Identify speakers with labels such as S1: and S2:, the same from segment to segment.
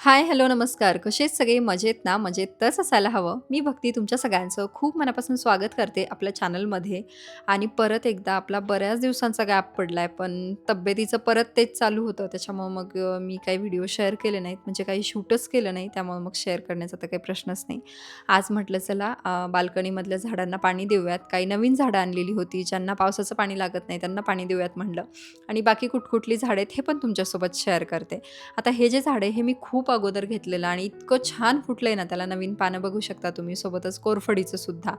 S1: हाय, hello, नमस्कार. कसे आहेत सगळे? मजेत ना? मजेतच असायला हवं. मी भक्ती तुमच्या सगळ्यांचं खूप मनापासून स्वागत करते आपल्या चॅनलमध्ये आणि परत एकदा आपला बऱ्याच दिवसांचा गॅप पडलाय, पण तब्येतीचं परत तेच चालू होतं. त्याच्यामुळं मग मी काही व्हिडिओ शेअर केले नाहीत, म्हणजे काही शूटच केलं नाही. त्यामुळे मग शेअर करण्याचा तर काही प्रश्नच नाही. आज म्हटलं चला बाल्कनीमधल्या झाडांना पाणी देऊयात. काही नवीन झाडं आणलेली होती, ज्यांना पावसाचं पाणी लागत नाही, त्यांना पाणी देऊयात म्हटलं आणि बाकी कुठकुठली झाडं आहेत, हे पण तुमच्यासोबत शेअर करते. आता हे जे झाड आहे हे मी खूप अगोदर घेतलेलं आणि इतकं छान फुटलंय ना, त्याला नवीन पानं बघू शकता तुम्ही. सोबतच कोरफडीचं सुद्धा.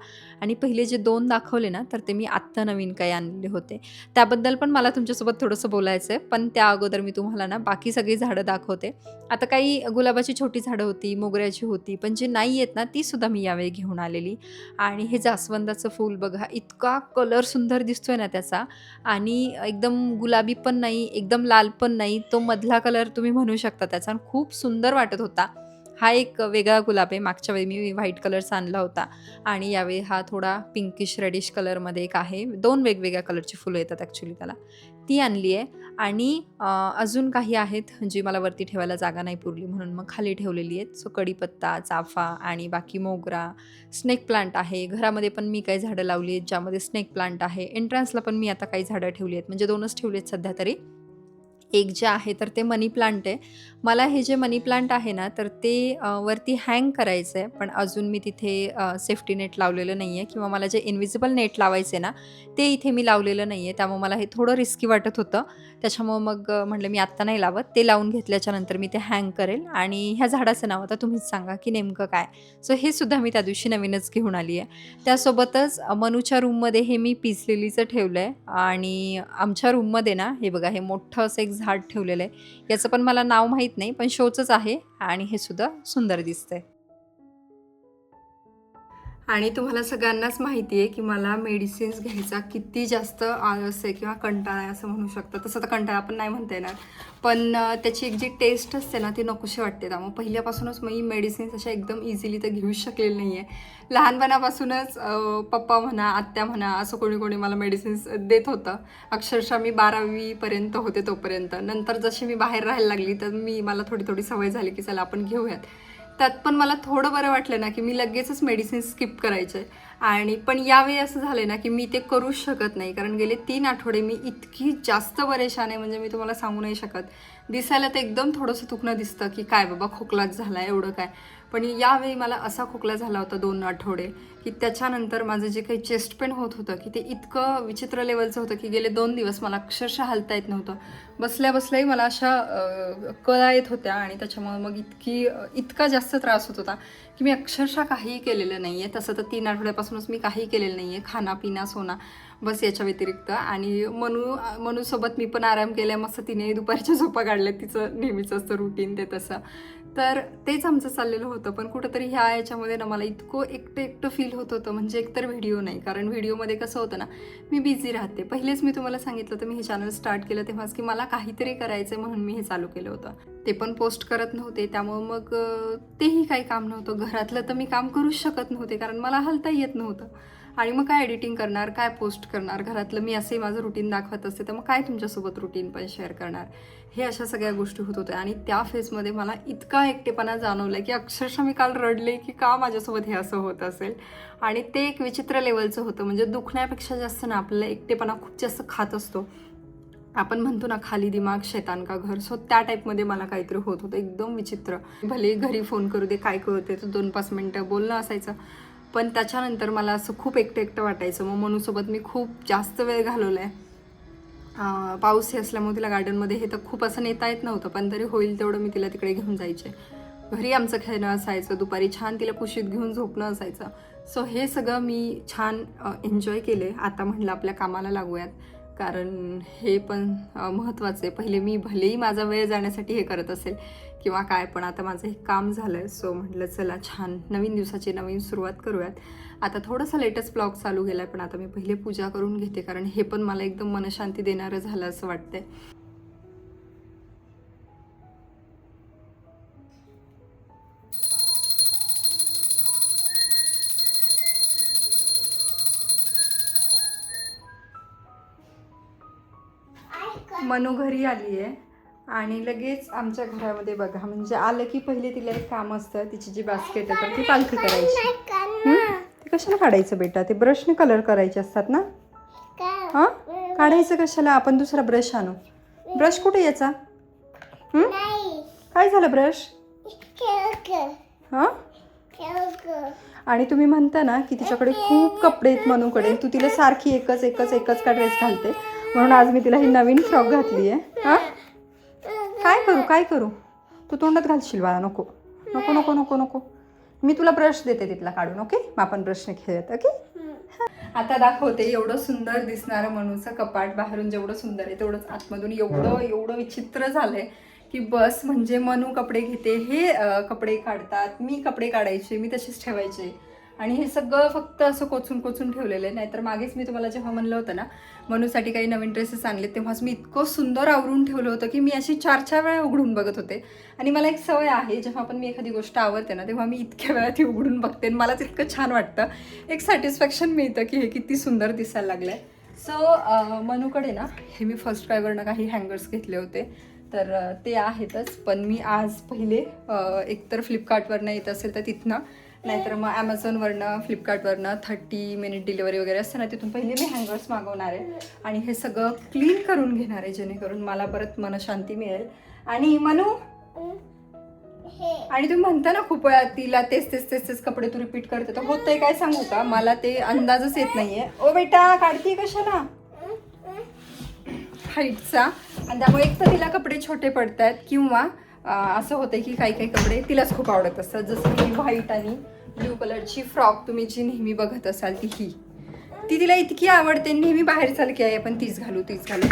S1: आणि पहिले जे 2 दाखवले ना, तर ते मी आत्ता नवीन काही आणलेले होते. त्याबद्दल पण मला तुमच्यासोबत थोडंसं बोलायचं आहे. पण त्या अगोदर मी तुम्हाला ना बाकी सगळी झाडं दाखवते. आता काही गुलाबाची छोटी झाडं होती, मोगऱ्याची होती, पण जी नाही आहेत ना, ती सुद्धा मी यावेळी घेऊन आलेली. आणि हे जास्वंदाचं फूल बघा, इतका कलर सुंदर दिसतोय ना त्याचा आणि एकदम गुलाबी पण नाही, एकदम लाल पण नाही. तो मधला कलर तुम्ही म्हणू शकता त्याचा आणि खूप सुंदर वाटत होता. हा एक वेगळा गुलाब आहे. मागच्या वेळी मी व्हाईट कलरचा आणला होता आणि यावेळी हा थोडा पिंकिश रेडिश कलरमध्ये एक आहे. 2 वेगवेगळ्या कलरची फुलं येतात ॲक्चुअली त्याला. ती आणली आहे आणि अजून काही आहेत जी मला वरती ठेवायला जागा नाही पुरली म्हणून मग खाली ठेवलेली आहेत. सो कढीपत्ता, चाफा आणि बाकी मोगरा, स्नेक प्लांट आहे. घरामध्ये पण मी काही झाडं लावली आहेत ज्यामध्ये स्नेक प्लांट आहे. एंट्रन्सला पण मी आता काही झाडं ठेवली आहेत. म्हणजे 2च ठेवली आहेत सध्या तरी. एक जे आहे तर ते मनी प्लांट आहे. मला हे जे मनी प्लांट आहे ना, तर ते वरती हँग करायचं आहे. पण अजून मी तिथे सेफ्टी नेट लावलेलं नाही आहे किंवा मला जे इन्व्हिजिबल नेट लावायचे ना, ते इथे मी लावलेलं नाही आहे. त्यामुळे मला हे थोडं रिस्की वाटत होतं. त्याच्यामुळं मग म्हटलं मी आत्ता नाही लावत. ते लावून घेतल्याच्यानंतर मी ते हँग करेल आणि ह्या झाडाचं नाव आता तुम्हीच सांगा, की नेमकं काय? सो हे सुद्धा मी त्या दिवशी नवीनच घेऊन आली आहे. त्यासोबतच मनूच्या रूममध्ये हे मी पीस लिलीचं ठेवलं आहे आणि आमच्या रूममध्ये ना, हे बघा हे मोठं असं एक झाड ठेवलेलं आहे. याचं पण मला नाव माहीत नाही, पण शोचंच आहे आणि हे सुद्धा सुंदर दिसतंय. आणि तुम्हाला सगळ्यांनाच माहिती आहे, की मला मेडिसिन्स घ्यायचा किती जास्त आळस आहे किंवा कंटाळा आहे असं म्हणू शकता. तसं तर कंटाळा पण नाही म्हणता येणार. पण त्याची एक जी टेस्ट असते ना, ती नकोशी वाटते. त्यामुळे पहिल्यापासूनच मी मेडिसिन्स अशा एकदम इझिली तर घेऊच शकलेली नाही आहे. लहानपणापासूनच पप्पा म्हणा, आत्या म्हणा, असं कोणी-कोणी मला मेडिसिन्स देत होतं. अक्षरशः मी 12वी पर्यंत होते तोपर्यंत. नंतर जशी मी बाहेर राहायला लागली, तर मला थोडी-थोडी सवय झाली, की चला आपण घेऊयात. त्यात पण मला थोडं बरं वाटलं ना, की मी लगेचच मेडिसिन स्किप करायचे आणि पण यावेळी असं झालंय ना, की मी ते करूच शकत नाही. कारण गेले 3 आठवडे मी इतकी जास्त परेशान आहे, म्हणजे मी तुम्हाला सांगू नाही शकत. दिसायला तर एकदम थोडंसं दुखणं दिसतं, की काय बाबा खोकलाच झाला एवढं काय. पण यावेळी मला असा खोकला झाला होता 2 आठवडे, की त्याच्यानंतर माझं जे काही चेस्ट पेन होत होतं, की ते इतकं विचित्र लेव्हलचं होतं, की गेले 2 दिवस मला अक्षरशः हालता येत नव्हतं. बसल्या-बसल्याही मला अशा कळा येत होत्या आणि त्याच्यामुळे मग इतका जास्त त्रास होत होता, की मी अक्षरशः काहीही केलेलं नाही आहे. तसं तर 3 आठवड्यापासूनच मी काही केलेलं नाही आहे. खाणं-पिणं, सोना बस याच्या व्यतिरिक्त आणि मनूसोबत मी पण आराम केला आहे. मस्त तिने दुपारच्या झोपा काढल्या. तिचं नेहमीचं असतं रुटीन ते तसं. तर तेच आमचं चाललेलं होतं. पण कुठेतरी ह्या याच्यामध्ये ना मला इतकं एकटं-एकटं फील होत होतं. म्हणजे एकतर व्हिडिओ नाही. कारण व्हिडिओमध्ये कसं होतं ना, मी बिझी राहते. पहिलेच मी तुम्हाला सांगितलं होतं मी हे चॅनल स्टार्ट केलं तेव्हाच, की मला काहीतरी करायचं म्हणून मी हे चालू केलं होतं. ते पण पोस्ट करत नव्हते. त्यामुळं मग तेही काही काम नव्हतं. घरातलं तर मी काम करूच शकत नव्हते कारण मला हलता येत नव्हतं. आणि मग काय एडिटिंग करणार, काय पोस्ट करणार, घरातलं मी असंही माझं रुटीन दाखवत असते, तर मग काय तुमच्यासोबत रुटीन पण शेअर करणार. हे अशा सगळ्या गोष्टी होत होत्या आणि त्या फेजमध्ये मला इतका एकटेपणा जाणवला, की अक्षरशः मी काल रडले, की का माझ्यासोबत हे असं होत असेल. आणि ते एक विचित्र लेवलचं होतं. म्हणजे दुखण्यापेक्षा जास्त ना आपल्याला एकटेपणा खूप जास्त खात असतो. आपण म्हणतो ना खाली दिमाग शैतान का घर, सो त्या टाईपमध्ये मला काहीतरी होत होतं एकदम विचित्र. भले घरी फोन करू दे, काय करू दे, तर 2-5 मिनटं बोलणं असायचं. पण त्याच्यानंतर मला असं खूप एकटं वाटायचं. मग मनूसोबत मी खूप जास्त वेळ घालवला आहे. पाऊस हे असल्यामुळे तिला गार्डनमध्ये हे तर खूप असं नेता येत नव्हतं, पण तरी होईल तेवढं मी तिला तिकडे घेऊन जायचे. घरी आमचं खेळणं असायचं, दुपारी छान तिला कुशीत घेऊन झोपणं असायचं. सो हे सगळं मी छान एन्जॉय केले. आता म्हटलं आपल्या कामाला लागूयात, कारण हे पण महत्त्वाचं आहे. पहिले मी भलेही माझा वेळ जाण्यासाठी हे करत असेल किंवा काय, पण आता माझं हे काम झालं आहे. सो म्हटलं चला छान नवीन दिवसाची नवीन सुरुवात करूयात. आता थोडासा लेटेस्ट ब्लॉग चालू केला आहे, पण आता मी पहिले पूजा करून घेते, कारण हे पण मला एकदम मनशांती देणारं झालं असं वाटतंय. मनू घरी आली आहे आणि लगेच आमच्या घरामध्ये बघा, म्हणजे आलं की पहिले तिला एक काम असतं, तिची जी बास्केट आहे तर ती पालथी करायची. ते कशाला काढायचं बेटा, ते ब्रशने कलर करायचे असतात ना. हां, काढायचं कशाला, आपण दुसरा ब्रश आणू. ब्रश कुठे याचा? काय झालं ब्रश? हां, आणि तुम्ही म्हणता ना की तिच्याकडे खूप कपडे आहेत मनूकडे, तू तिला सारखी एकच एकच एकच का ड्रेस घालते, म्हणून आज मी तिला ही नवीन फ्रॉक घातली आहे. हां, काय करू, तू तोंडात घालशील बाळा, नको नको नको नको नको. मी तुला ब्रश देते तिथला काढून, ओके? मग आपण ब्रशने खेळत, ओके? आता दाखवते एवढं सुंदर दिसणारं मनूचं कपाट. बाहेरून जेवढं सुंदर आहे तेवढंच आतमधून एवढं एवढं विचित्र झालंय की बस. म्हणजे मनू कपडे घेते, हे कपडे काढतात, मी कपडे काढायचे, मी तसेच ठेवायचे, आणि हे सगळं फक्त असं कोचून कोचून ठेवलेलं आहे. नाहीतर मागेच मी तुम्हाला जेव्हा म्हणलं होतं ना मनूसाठी काही नवीन ड्रेसेस आणले, तेव्हाच मी इतकं सुंदर आवरून ठेवलं होतं की मी अशी 4-4 वेळा उघडून बघत होते. आणि मला एक सवय आहे, जेव्हा पण मी एखादी गोष्ट आवडते ना तेव्हा मी इतक्या वेळा ती उघडून बघते, आणि मला इतकं छान वाटतं, एक सॅटिस्फॅक्शन मिळतं की हे किती सुंदर दिसायला लागलं आहे. सो मनूकडे ना हे मी फर्स्ट क्रायवरनं काही हँगर्स घेतले होते, तर ते आहेतच. पण मी आज पहिले एकतर फ्लिपकार्टवरनं येत असेल तर तिथनं, नाहीतर मग ॲमेझॉनवरनं, फ्लिपकार्टवरनं 30 मिनिट डिलिव्हरी वगैरे असते ना, तिथून पहिले मी हँगर्स मागवणार आहे आणि हे सगळं क्लीन करून घेणार आहे, जेणेकरून मला परत मनशांती मिळेल. आणि मनू, आणि तुम्ही म्हणता ना खूप वेळा तिला तेच कपडे तू रिपीट करते, तर होतंय काय सांगू का, मला ते अंदाजच येत नाहीये. ओ बेटा, काढती कशाला हाईटचा, आणि त्यामुळे एक तर तिला कपडे छोटे पडतात, किंवा असं होतं की काही काही कपडे तिलाच खूप आवडत असतात. जसं की व्हाईट आणि ब्ल्यू कलरची फ्रॉक तुम्ही जी नेहमी बघत असाल ती तिला इतकी आवडते, नेहमी बाहेर चाल की आहे पण तीच घालू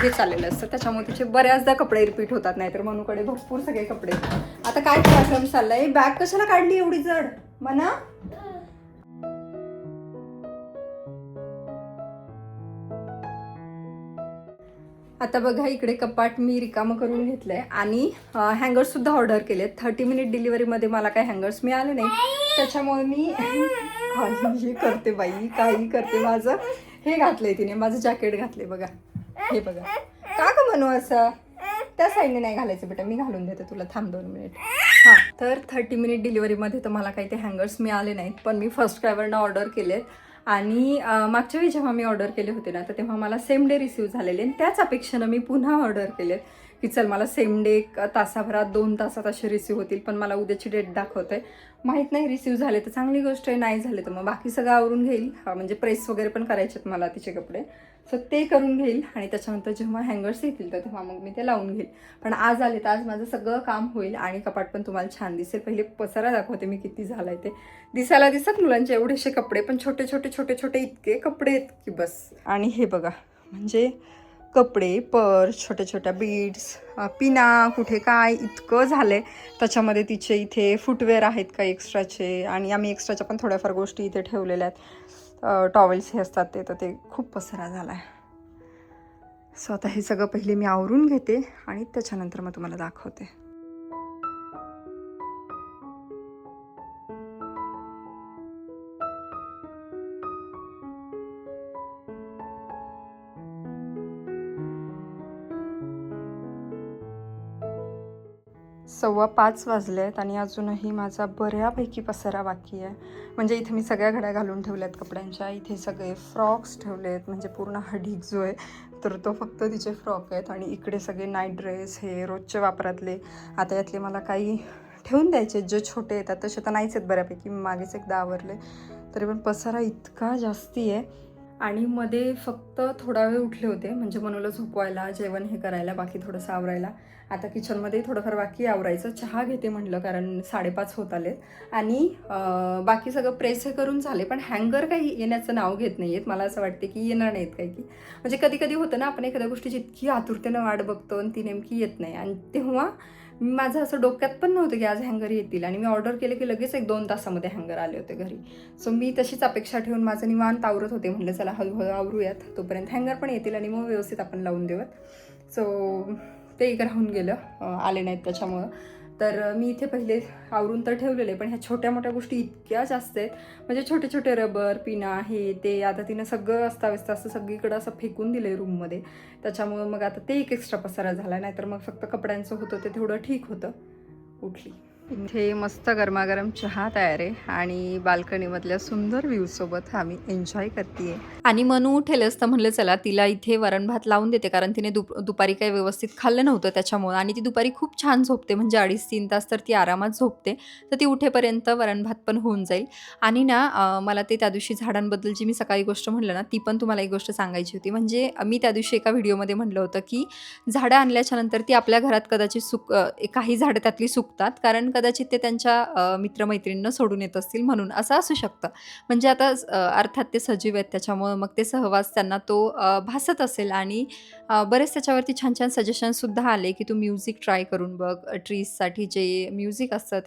S1: हे चाललेलं असतं. त्याच्यामुळे तिचे बऱ्याचदा कपडे रिपीट होतात. नाहीतर मनूकडे भरपूर सगळे कपडे. आता काय प्रॉब्लेम चाललाय, बॅग कशाला काढली एवढी जड म्हणा. आता बघा इकडे कपाट मी रिकामं करून घेतलंय आणि हँगर्स सुद्धा ऑर्डर केलेत. 30 मिनिट डिलिव्हरीमध्ये मला काही हँगर्स मिळाले नाही, त्याच्यामुळे मी काही करते बाई, काही करते. माझं हे घातलंय तिने, माझं जॅकेट घातलंय बघा, हे बघा. का का म्हणू असं, त्या साईडने नाही घालायचं बेटा, मी घालून देते तुला, थांब 2 मिनिट. हां, तर 30 मिनिट डिलिव्हरीमध्ये तर मला काही ते हँगर्स मिळाले नाहीत, पण मी फर्स्ट क्रायवरनं ऑर्डर केलेत. आणि मागच्या वेळी जेव्हा मी ऑर्डर केले होते ना, तर तेव्हा मला सेम डे रिसीव्ह झालेले, आणि त्याच अपेक्षेनं मी पुन्हा ऑर्डर केले की चल मला सेम डे तासाभरात 2 तासात असे रिसीव्ह होतील. पण मला उद्याची डेट दाखवते, माहीत नाही रिसीव्ह झाले तर चांगली गोष्ट आहे, नाही झाले तर मग बाकी सगळं आवरून घेईल. म्हणजे प्रेस वगैरे पण करायचे आहेत मला तिचे कपडे, सो ते करून घेईल. आणि त्याच्यानंतर जेव्हा हँगर्स येतील तर तेव्हा मग मी ते लावून घेईल. पण आज आले तर आज माझं सगळं काम होईल आणि कपाट पण तुम्हाला छान दिसेल. पहिले पसारा दाखवते मी किती झालाय ते. दिसायला दिसत मुलांचे एवढेसे कपडे, पण छोटे छोटे छोटे छोटे इतके कपडे आहेत की बस. आणि हे बघा, म्हणजे कपडे, पर्स, छोट्या छोट्या बीड्स, पिना, कुठे काय इतकं झालंय. त्याच्यामध्ये तिचे इथे फुटवेअर आहेत काही एक्स्ट्राचे, आणि आम्ही एक्स्ट्राच्या पण थोड्याफार गोष्टी इथे ठेवलेल्या आहेत. टॉवेल्स हे असतात ते, तर ते खूप पसारा झाला आहे. सो आता हे सगळं पहिले मी आवरून घेते आणि त्याच्यानंतर मग तुम्हाला दाखवते. सव्वा 5 वाजले आहेत आणि अजूनही माझा बऱ्यापैकी पसारा बाकी आहे. म्हणजे इथे मी सगळ्या घड्या घालून ठेवल्या आहेत कपड्यांच्या. इथे सगळे फ्रॉक्स ठेवले आहेत, म्हणजे पूर्ण हा ढीग जो आहे तर तो फक्त तिचे फ्रॉक आहेत. आणि इकडे सगळे नाईट ड्रेस, हे रोजचे वापरातले. आता यातले मला काही ठेवून द्यायचे, जे छोटे येतात तसे तर नाहीच आहेत बऱ्यापैकी, मी मागेच एकदा आवरले. तरी पण पसारा इतका जास्ती आहे. आणि मध्ये फक्त थोडा वेळ उठले होते, म्हणजे मनूला झोपवायला, जेवण हे करायला, बाकी थोडंसं आवरायला. आता किचनमध्ये थोडंफार बाकी आवरायचं. चहा घेते म्हटलं, कारण 5:30 होत आलेत. आणि बाकी सगळं प्रेस हे करून झाले, पण हँगर काही येण्याचं नाव घेत नाही आहेत. मला असं वाटते की येणार नाहीत काही की. म्हणजे कधी कधी होतं ना, आपण एखाद्या गोष्टीची इतकी आतुरतेनं वाट बघतो आणि ती नेमकी येत नाही. आणि तेव्हा माझं असं डोक्यात पण नव्हतं की आज हँगर येतील, आणि मी ऑर्डर केले की लगेच 1-2 तासामध्ये हँगर आले होते घरी. सो मी तशीच अपेक्षा ठेवून माझं निवांत आवरत होते. म्हटलं चला हळूहळू आवरूयात, तोपर्यंत हँगर पण येतील आणि मग व्यवस्थित आपण लावून देऊयात. सो ते एक राहून गेलं, आले नाहीत त्याच्यामुळं. तर मी इथे पहिले आवरून तर ठेवलेले, पण ह्या छोट्या मोठ्या गोष्टी इतक्या जास्त आहेत, म्हणजे छोटे छोटे रबर पिना हे ते, आता तिनं सगळं अस्ताव्यस्त असं सगळीकडं असं फेकून दिलं आहे रूममध्ये. त्याच्यामुळं मग आता ते एक एक्स्ट्रा पसारा झाला, नाहीतर मग फक्त कपड्यांचं होतं ते थोडं ठीक होतं. उठली. इथे मस्त गरमागरम चहा तयार आहे आणि बाल्कनीमधल्या सुंदर व्ह्यूसोबत आम्ही एन्जॉय करते. आणि मनू उठेलच तर म्हणलं चला तिला इथे वरण भात लावून देते, कारण तिने दुपारी काही व्यवस्थित खाल्लं नव्हतं त्याच्यामुळं, आणि ती दुपारी खूप छान झोपते, म्हणजे 2.5-3 तास तर ती आरामात झोपते. तर ती उठेपर्यंत वरण भात पण होऊन जाईल. आणि ना मला ते त्या दिवशी झाडांबद्दल जी मी सकाळी गोष्ट म्हणलं ना, ती पण तुम्हाला एक गोष्ट सांगायची होती. म्हणजे मी त्या दिवशी एका व्हिडिओमध्ये म्हणलं होतं की झाडं आणल्याच्या नंतर ती आपल्या घरात कदाचित काही झाडं त्यातली सुकतात, कारण कदाचित ते त्यांच्या मित्रमैत्रिणींना सोडून येत असतील, म्हणून असं असू शकतं. म्हणजे आता अर्थात ते सजीव आहेत त्याच्यामुळं मग ते सहवास त्यांना तो भासत असेल. आणि बरेच त्याच्यावरती छान छान सजेशनसुद्धा आले की तू म्युझिक ट्राय करून बघ, ट्रीजसाठी जे म्युझिक असतं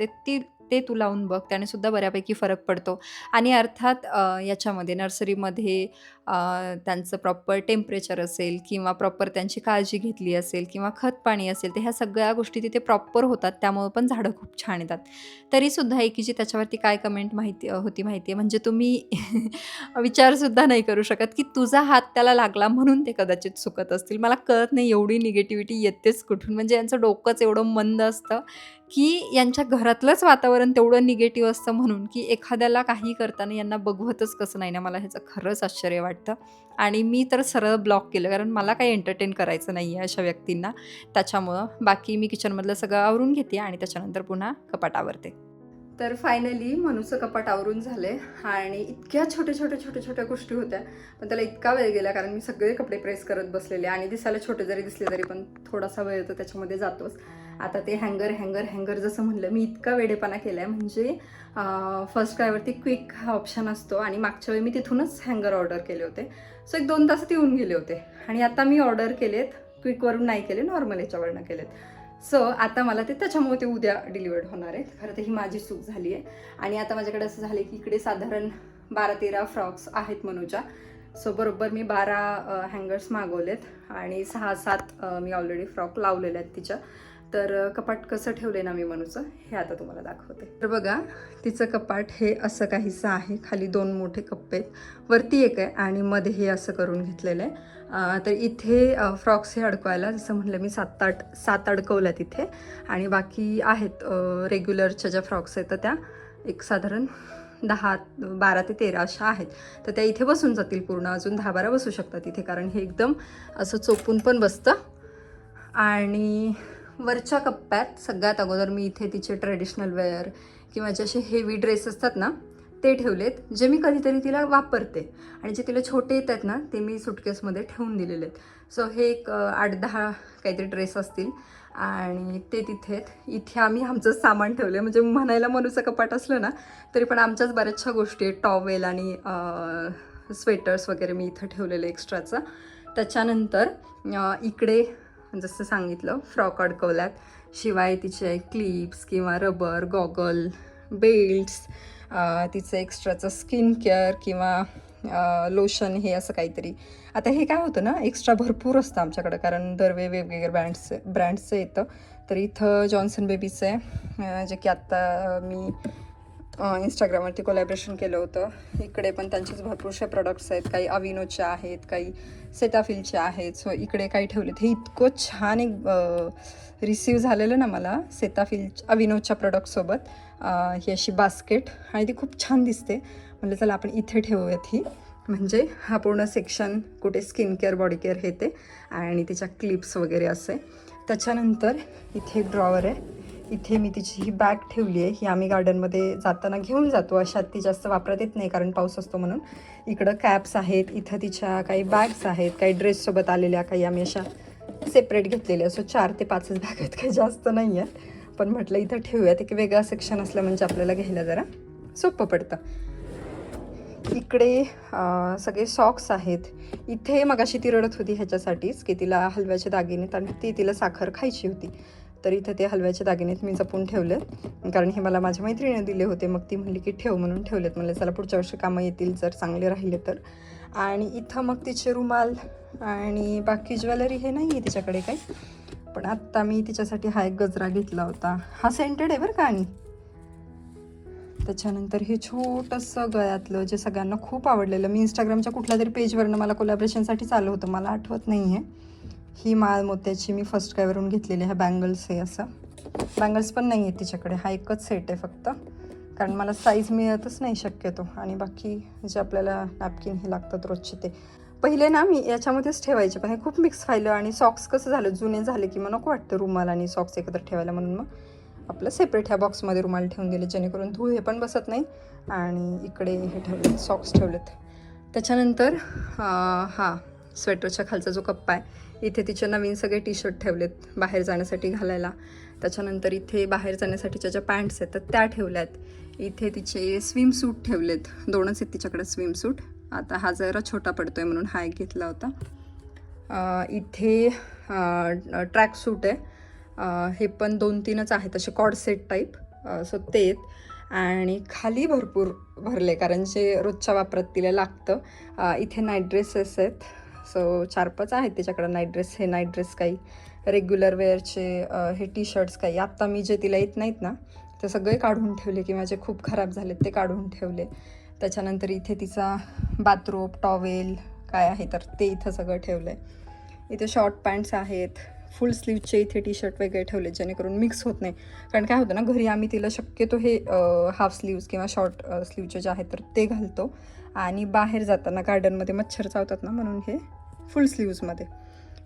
S1: ते तू लावून बघ, त्याने सुद्धा बऱ्यापैकी फरक पडतो. आणि अर्थात याच्यामध्ये नर्सरीमध्ये त्यांचं प्रॉपर टेम्परेचर असेल किंवा प्रॉपर त्यांची काळजी घेतली असेल किंवा खत पाणी असेल, तर ह्या सगळ्या गोष्टी तिथे प्रॉपर होतात, त्यामुळे पण झाडं खूप छान येतात. तरीसुद्धा एकीची त्याच्यावरती काय कमेंट माहिती आहे, म्हणजे तुम्ही विचारसुद्धा नाही करू शकत की तुझा हात त्याला लागला म्हणून ते कदाचित सुकत असतील. मला कळत नाही एवढी निगेटिव्हिटी येतेच कुठून, म्हणजे यांचं डोकंच एवढं मंद असतं की यांच्या घरातलंच वातावरण तेवढं निगेटिव्ह असतं, म्हणून की एखाद्याला काही करताना यांना बघवतच कसं नाही ना, मला ह्याचं खरंच आश्चर्य वाटतं. आणि मी तर सरळ ब्लॉक केलं, कारण मला काही एंटरटेन करायचं नाही आहे अशा व्यक्तींना. त्याच्यामुळं बाकी मी किचनमधलं सगळं आवरून घेते आणि त्याच्यानंतर पुन्हा कपाट आवरते. तर फायनली मनूचं कपाट आवरून झाले, आणि इतक्या छोट्या गोष्टी होत्या, पण त्याला इतका वेळ गेला, कारण मी सगळे कपडे प्रेस करत बसलेले, आणि दिसायला छोटे जरी दिसले तरी पण थोडासा वेळ तर त्याच्यामध्ये जातोच. आता ते हँगर जसं म्हणलं, मी इतका वेडेपणा केला आहे, म्हणजे फर्स्ट क्रायवरती क्विक हा ऑप्शन असतो, आणि मागच्या वेळी मी तिथूनच हँगर ऑर्डर केले होते. सो 1-2 तासात येऊन गेले होते, आणि आता मी ऑर्डर केलेत, क्विकवरून नाही केले, नॉर्मल याच्यावरनं केलेत. सो आता मला ते त्याच्यामुळे ते उद्या डिलिवर्ड होणार आहे. खरं तर ही माझी चूक झाली आहे. आणि आता माझ्याकडे असं झालं की इकडे साधारण 12-13 फ्रॉक्स आहेत मनूच्या. सो बरोबर मी 12 हँगर्स मागवलेत, आणि 6-7 मी ऑलरेडी फ्रॉक लावलेले आहेत तिच्या. तर कपाट कसं ठेवलं आहे ना मी मनूचं, हे आता तुम्हाला दाखवते. तर बघा, तिचं कपाट हे असं काहीसं आहे. खाली 2 मोठे कप्पे आहेत, वरती एक आहे, आणि मध्ये हे असं करून घेतलेलं आहे. तर इथे फ्रॉक्स हे अडकवायला, जसं म्हटलं मी 7 अडकवल्यात इथे, आणि बाकी आहेत रेग्युलरच्या ज्या फ्रॉक्स आहेत तर त्या एक साधारण 12 ते 13 अशा आहेत. तर त्या इथे बसून जातील पूर्ण, अजून 10-12 बसू शकतात इथे, कारण हे एकदम असं चोपून पण बसतं. आणि वरच्या कप्प्यात सगळ्यात अगोदर मी इथे तिचे ट्रेडिशनल वेअर किंवा जे असे हेवी ड्रेस असतात ना ते ठेवलेत, जे मी कधीतरी तिला वापरते, आणि जे तिला छोटे येतात ना ते मी सुटकेसमध्ये ठेवून दिलेले आहेत. सो हे एक 8-10 काहीतरी ड्रेस असतील, आणि ते तिथे इथे आम्ही आमचं सामान ठेवलं आहे. म्हणजे म्हणायला मनूचं कपाट असलं ना तरी पण आमच्याच बऱ्याचशा गोष्टी आहेत, टॉवेल आणि स्वेटर्स वगैरे मी इथं ठेवलेलं एक्स्ट्राचं. त्याच्यानंतर इकडे जसं सांगितलं फ्रॉक अडकवल्यात, शिवाय तिचे क्लिप्स किंवा रबर, गॉगल, बेल्ट्स, तिचं एक्स्ट्राचं स्किन केअर किंवा लोशन, हे असं काहीतरी. आता हे काय होतं ना, एक्स्ट्रा भरपूर असतं आमच्याकडं, कारण वेगवेगळे ब्रँड्सचं येतं. तर इथं जॉन्सन बेबीचं आहे, जे की आत्ता मी इंस्टाग्रामवरती कोलॅबरेशन केलं होतं. इकडे पण त्यांचेच भरपूरशे प्रोडक्ट्स आहेत, काही अविनोच्या आहेत, काही सेटाफिलच्या आहेत. सो इकडे काही ठेवलेत. हे इतकं छान एक रिसीव झालेलं ना मला अविनोच्या प्रोडक्टसोबत ही अशी बास्केट, आणि ती खूप छान दिसते. म्हणजे चला आपण इथे ठेवूयात ही, म्हणजे हा पूर्ण सेक्शन कुठे स्किन केअर, बॉडी केअर हे ते, आणि तिच्या क्लिप्स वगैरे असे. त्याच्यानंतर इथे एक ड्रॉवर आहे, इथे मी तिची ही बॅग ठेवली आहे. ही आम्ही गार्डनमध्ये जाताना घेऊन जातो, अशात ती जास्त वापरात येत नाही कारण पाऊस असतो म्हणून. इकडं कॅप्स आहेत, इथं तिच्या काही बॅग्स आहेत, काही ड्रेससोबत आलेल्या, काही आम्ही अशा सेपरेट घेतलेल्या. असो 4 ते 5 बॅग आहेत, काही जास्त नाही आहेत, पण म्हटलं इथं ठेवूयात, एक वेगळा सेक्शन असलं म्हणजे आपल्याला घ्यायला जरा सोपं पडतं. इकडे सगळे सॉक्स आहेत. इथे मगाशी ती रडत होती ह्याच्यासाठीच की तिला हलव्याचे दागिनेत, आणि तिला साखर खायची होती. तर इथं ते हलव्याचे दागिनेत मी जपून ठेवलेत, कारण हे मला माझ्या मैत्रिणीने दिले होते. मग ती म्हणली की ठेव म्हणून ठेवलेत. म्हणलं चला पुढच्या वर्षी कामं येतील जर चांगले राहिले तर. आणि इथं मग तिचे रुमाल आणि बाकी ज्वेलरी हे नाही आहे तिच्याकडे काही. पण आत्ता मी तिच्यासाठी हा एक गजरा घेतला होता. हा सेंटेड आहे बरं का. आणि त्याच्यानंतर हे छोटंसं गळ्यातलं जे सगळ्यांना खूप आवडलेलं, मी इंस्टाग्रामच्या कुठल्या तरी पेजवरनं मला कोलॅबरेशनसाठी चालू होतं, मला आठवत नाही आहे. ही माळ मोत्याची मी फर्स्ट कायवरून घेतलेली आहे. बँगल्स आहे, असं बँगल्स पण नाही आहे तिच्याकडे, हा एकच सेट आहे फक्त, कारण मला साईज मिळतच नाही शक्यतो. आणि बाकी जे आपल्याला नॅपकिन हे लागतात रोजचे ते पहिले ना मी याच्यामध्येच ठेवायचे, पण हे खूप मिक्स व्हायलं. आणि सॉक्स कसं झालं, जुने झाले की मग नको वाटतं रुमाल आणि सॉक्स एकत्र ठेवायला, म्हणून मग आपलं सेपरेट ह्या बॉक्समध्ये रुमाल ठेवून दिले, जेणेकरून धूळ हे पण बसत नाही. आणि इकडे हे ठेवलेत, सॉक्स ठेवलेत. त्याच्यानंतर हा स्वेटरच्या खालचा जो कप्पा आहे, इथे तिचे नवीन सगळे टी शर्ट ठेवलेत बाहेर जाण्यासाठी घालायला. त्याच्यानंतर इथे बाहेर जाण्यासाठीच्या ज्या पॅन्ट्स आहेत तर त्या ठेवल्यात. इथे तिचे स्विमसूट ठेवलेत, 2च आहेत तिच्याकडे स्विमसूट. आता हा जरा छोटा पडतो आहे म्हणून हा एक घेतला होता. इथे ट्रॅक सूट आहे, हे पण 2-3च आहेत असे कॉर्ड सेट टाईप, सो ते आहेत. आणि खाली भरपूर भरले, कारण जे रोजच्या वापरात तिला लागतं. इथे नाईट ड्रेसेस आहेत, सो 4-5 आहेत त्याच्याकडं नाईट ड्रेस. हे नाईट ड्रेस काही रेग्युलर वेअरचे, हे टी शर्ट्स काही. आत्ता मी जे तिला येत नाहीत ना ते सगळे काढून ठेवले, की माझे खूप खराब झालेत ते काढून ठेवले. त्याच्यानंतर इथे तिचा बाथरोब, टॉवेल काय आहे तर ते इथं सगळं ठेवलं आहे. इथे शॉर्ट पॅन्ट्स आहेत, फुल स्लीवचे इथे टी शर्ट वेगळे ठेवले, जेणेकरून मिक्स होत नाही. कारण काय होतं ना, घरी आम्ही तिला शक्यतो हे हाफ स्लीव्स किंवा शॉर्ट स्लीवचे जे आहेत तर ते घालतो. आणि बाहेर जाताना गार्डनमध्ये मच्छर चावतात ना, म्हणून हे फुल स्लीव्समध्ये.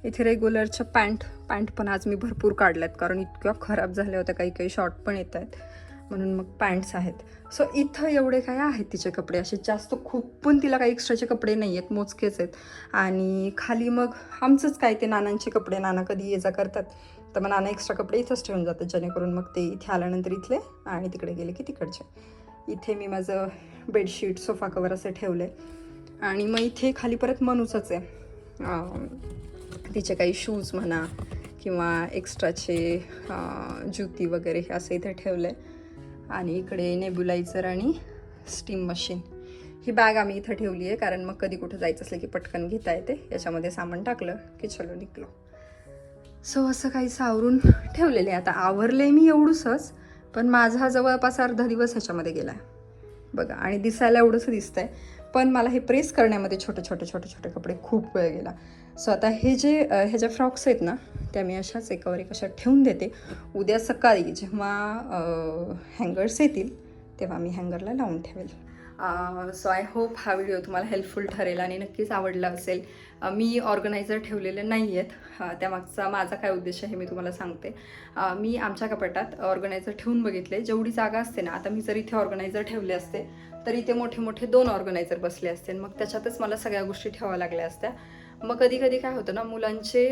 S1: इथे रेग्युलरच्या पॅन्ट पण आज मी भरपूर काढल्यात, कारण इतक्या खराब झाल्या होत्या. काही शॉर्ट पण येत आहेत, म्हणून मग पॅन्ट्स आहेत. सो इथं एवढे काय आहेत तिचे कपडे, असे जास्त खूप पण तिला काही एक्स्ट्राचे कपडे नाही आहेत, मोजकेच आहेत. आणि खाली मग आमचंच काय ते नानांचे कपडे, नाना कधी ये जा करतात तर मग नाना एक्स्ट्रा कपडे इथंच ठेवून जातात, जेणेकरून मग ते इथे आल्यानंतर इथले आणि तिकडे गेले की तिकडचे. इथे मी माझं बेडशीट, सोफा कवर असे ठेवले. आणि मग इथे खाली परत मनूचंच आहे, तिचे काही शूज म्हणा किंवा एक्स्ट्राचे जुती वगैरे हे असं इथे ठेवलं आहे. आणि इकडे नेब्युलायझर आणि स्टीम मशीन, ही बॅग आम्ही इथं ठेवली आहे, कारण मग कधी कुठं जायचं असलं की पटकन घेता येते. याच्यामध्ये सामान टाकलं की चलो निघलो. सो असं काही सावरून ठेवलेले. आता आवरले मी एवढंच, पण माझा जवळपास अर्धा दिवस ह्याच्यामध्ये गेला आहे बघा. आणि दिसायला एवढंसं दिसतंय, पण मला हे प्रेस करण्यामध्ये छोटे छोटे कपडे खूप वेळ गेला. सो आता हे जे ह्याच्या फ्रॉक्स आहेत ना, त्या मी अशाच एकावर एक अशा ठेवून देते. उद्या सकाळी जेव्हा हँगर्स येतील तेव्हा मी हँगरला लावून ठेवेल. सो आय होप हा व्हिडिओ तुम्हाला हेल्पफुल ठरेल आणि नक्कीच आवडला असेल. मी ऑर्गनायझर ठेवलेले नाही आहेत, त्यामागचा माझा काय उद्देश आहे मी तुम्हाला सांगते. मी आमच्या कपाटात ऑर्गनायझर ठेवून बघितले, जेवढी जागा असते ना, आता मी जर इथे ऑर्गनायझर ठेवले असते तर इथे मोठे 2 ऑर्गनायझर बसले असते, मग त्याच्यातच मला सगळ्या गोष्टी ठेवाव्या लागल्या असत्या. मग कधी काय होतं ना, मुलांचे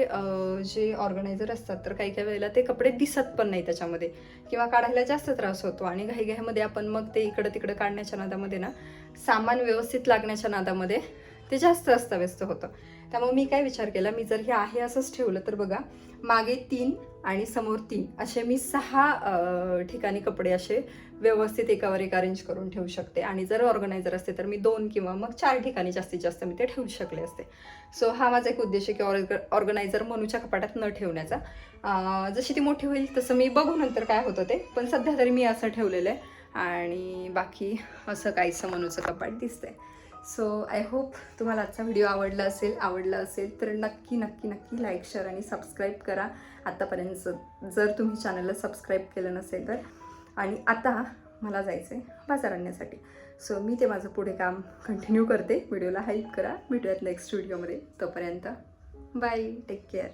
S1: जे ऑर्गनायझर असतात तर काही वेळेला ते कपडे दिसत पण नाही त्याच्यामध्ये, किंवा काढायला जास्त त्रास होतो. आणि घाईमध्ये आपण मग ते इकडं तिकडं काढण्याच्या नादामध्ये ना, सामान व्यवस्थित लागण्याच्या नादामध्ये ते जास्त अस्ताव्यस्त होतं. त्यामुळे मी काय विचार केला, मी जर हे आहे असंच ठेवलं तर बघा, मागे 3 आणि समोर 3 असे मी 6 ठिकाणी कपडे असे व्यवस्थित एकावर एक अरेंज करून ठेवू शकते. आणि जर ऑर्गनायझर असते तर मी 2 किंवा मग 4 ठिकाणी जास्तीत जास्त मी ते ठेवू शकले असते. सो हा माझा एक उद्देश आहे की ऑर्गनायझर मनूच्या कपाटात न ठेवण्याचा. जशी ती मोठी होईल तसं मी बघू नंतर काय होतं ते, पण सध्या तरी मी असं ठेवलेलं आहे. आणि बाकी असं काहीसं मनूचं कपाट दिसतंय. सो आय होप तुम्हाला आजचा व्हिडिओ आवडला असेल तर नक्की लाईक, शेअर आणि सबस्क्राईब करा आत्तापर्यंत, जर तुम्ही चॅनलला सबस्क्राईब केलं नसेल तर. आणि आता मला जायचं आहे बाजार आणण्यासाठी, सो मी ते माझं पुढे काम कंटिन्यू करते. व्हिडिओला हेल्प करा. भेटूयात नेक्स्ट व्हिडिओमध्ये. तोपर्यंत बाय, टेक केअर.